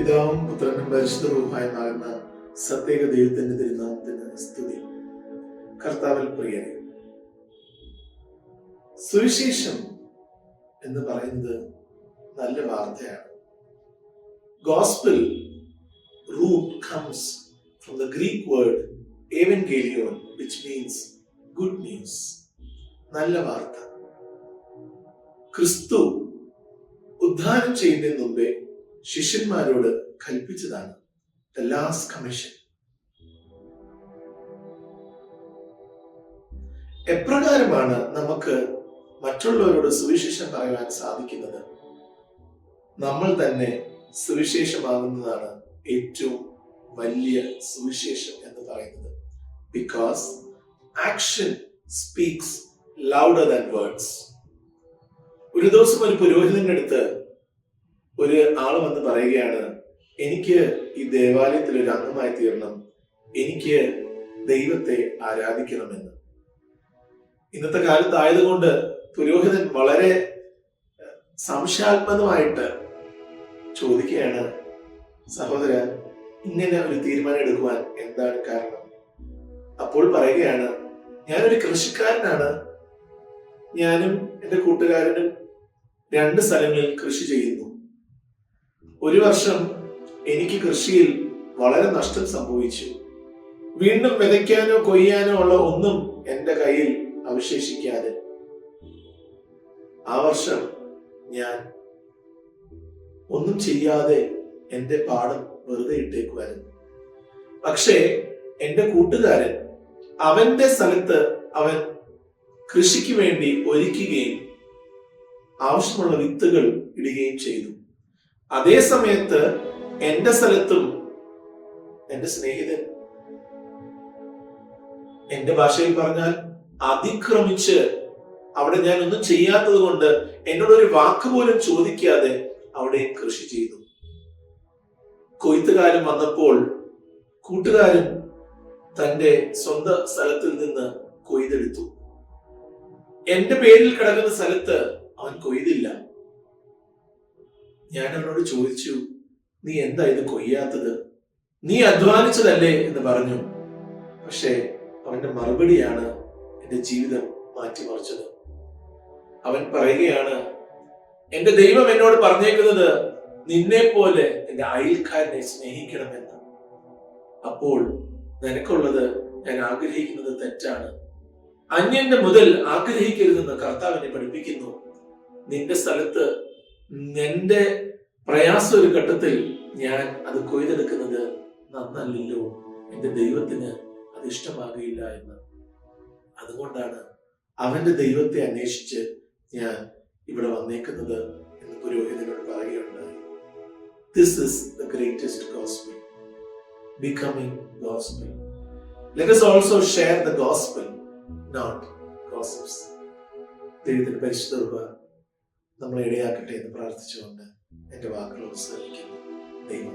പിതാവും പുത്രനും പരിശുദ്ധവുമാകുന്ന സത്യേക ദൈവത്തിന്റെ തിരുനാമത്തിന് സ്തുതി. കർത്താവിൽ പ്രിയരെ, സുവിശേഷം എന്ന് പറയുന്നത് നല്ല വാർത്തയാണ്. Gospel root comes from the Greek word evangelion, which means good news. നല്ല വാർത്ത. ക്രിസ്തു ഉദ്ധാനം ചെയ്യുന്നതിന് മുമ്പേ ശിഷ്യന്മാരോട് കൽപ്പിച്ചതാണ് the last commission. എപ്രകാരമാണ് നമുക്ക് മറ്റുള്ളവരോട് സുവിശേഷം പറയുവാൻ സാധിക്കുന്നത്? നമ്മൾ തന്നെ സുവിശേഷമാകുന്നതാണ് ഏറ്റവും വലിയ സുവിശേഷം എന്ന് പറയുന്നത്. Because action speaks louder than words. ഒരു ദിവസം ഒരു പുരോഹിതന്റെ അടുത്ത് ഒരു ആള് വന്ന് പറയുകയാണ്, എനിക്ക് ഈ ദേവാലയത്തിൽ ഒരു അംഗമായി തീരണം, എനിക്ക് ദൈവത്തെ ആരാധിക്കണമെന്ന്. ഇന്നത്തെ കാലത്തായതുകൊണ്ട് പുരോഹിതൻ വളരെ സംശയാത്മകമായിട്ട് ചോദിക്കുകയാണ്, സഹോദര, ഇങ്ങനെ ഒരു തീരുമാനം എടുക്കുവാൻ എന്താണ് കാരണം? അപ്പോൾ പറയുകയാണ്, ഞാനൊരു കൃഷിക്കാരനാണ്, ഞാനും എൻ്റെ കൂട്ടുകാരനും 2 സ്ഥലങ്ങളിൽ കൃഷി ചെയ്യുന്നു. ഒരു വർഷം എനിക്ക് കൃഷിയിൽ വളരെ നഷ്ടം സംഭവിച്ചു. വീണ്ടും വിതയ്ക്കാനോ കൊയ്യാനോ ഉള്ള ഒന്നും എൻ്റെ കയ്യിൽ അവശേഷിക്കാതെ ആ വർഷം ഞാൻ ഒന്നും ചെയ്യാതെ എന്റെ പാടം വെറുതെ ഇട്ടേക്കുവായിരുന്നു. പക്ഷേ എന്റെ കൂട്ടുകാരൻ അവന്റെ സ്ഥലത്ത് അവൻ കൃഷിക്ക് വേണ്ടി ഒരുക്കുകയും ആവശ്യമുള്ള വിത്തുകൾ ഇടുകയും ചെയ്തു. അതേ സമയത്ത് എന്റെ സ്ഥലത്തും എന്റെ സ്നേഹിതൻ, എന്റെ ഭാഷയിൽ പറഞ്ഞാൽ അതിക്രമിച്ച്, അവിടെ ഞാൻ ഒന്നും ചെയ്യാത്തത് കൊണ്ട് എന്നോടൊരു വാക്ക് പോലും ചോദിക്കാതെ അവിടെ കൃഷി ചെയ്തു. കൊയ്ത്തുകാലം വന്നപ്പോൾ കൂട്ടുകാരൻ തന്റെ സ്വന്തം സ്ഥലത്തിൽ നിന്ന് കൊയ്തെടുത്തു. എന്റെ പേരിൽ കിടക്കുന്ന സ്ഥലത്ത് അവൻ കൊയ്തില്ല. ഞാൻ അവനോട് ചോദിച്ചു, നീ എന്താ ഇത് കൊയ്യാത്തത്? നീ അധ്വാനിച്ചതല്ലേ എന്ന് പറഞ്ഞു. പക്ഷെ അവന്റെ മറുപടിയാണ് എന്റെ ജീവിതം മാറ്റിമറിച്ചത്. അവൻ പറയുകയാണ്, എന്റെ ദൈവം എന്നോട് പറഞ്ഞേക്കുന്നത് നിന്നെ പോലെ എന്റെ അയൽക്കാരനെ സ്നേഹിക്കണമെന്ന്. അപ്പോൾ നിനക്കുള്ളത് ഞാൻ ആഗ്രഹിക്കുന്നത് തെറ്റാണ്. അന്യന്റെ മുതൽ ആഗ്രഹിക്കരുതെന്ന് കർത്താവിനെ പഠിപ്പിക്കുന്നു. നിന്റെ സ്ഥലത്ത് നിന്റെ പ്രയാസം ഒരു ഘട്ടത്തിൽ ഞാൻ അത് കൊയ്തെടുക്കുന്നത് നന്നല്ലല്ലോ, എന്റെ ദൈവത്തിന് അത് ഇഷ്ടമാകുകയില്ല എന്ന്. അതുകൊണ്ടാണ് അവന്റെ ദൈവത്തെ അന്വേഷിച്ച് ഞാൻ ഇവിടെ വന്നേക്കുന്നത് എന്ന് പുരോഹിതനോട് പറയുകയുണ്ടായി. This is the greatest gospel, becoming gospel. Let us also share the gospel, not gossips. ദൈവത്തിന്റെ പരിശുദ്ധ നമ്മളെ ഇടയാക്കട്ടെ എന്ന് പ്രാർത്ഥിച്ചുകൊണ്ട് എന്റെ വാക്കുകൾ അവസാനിക്കുന്നു. ദൈവം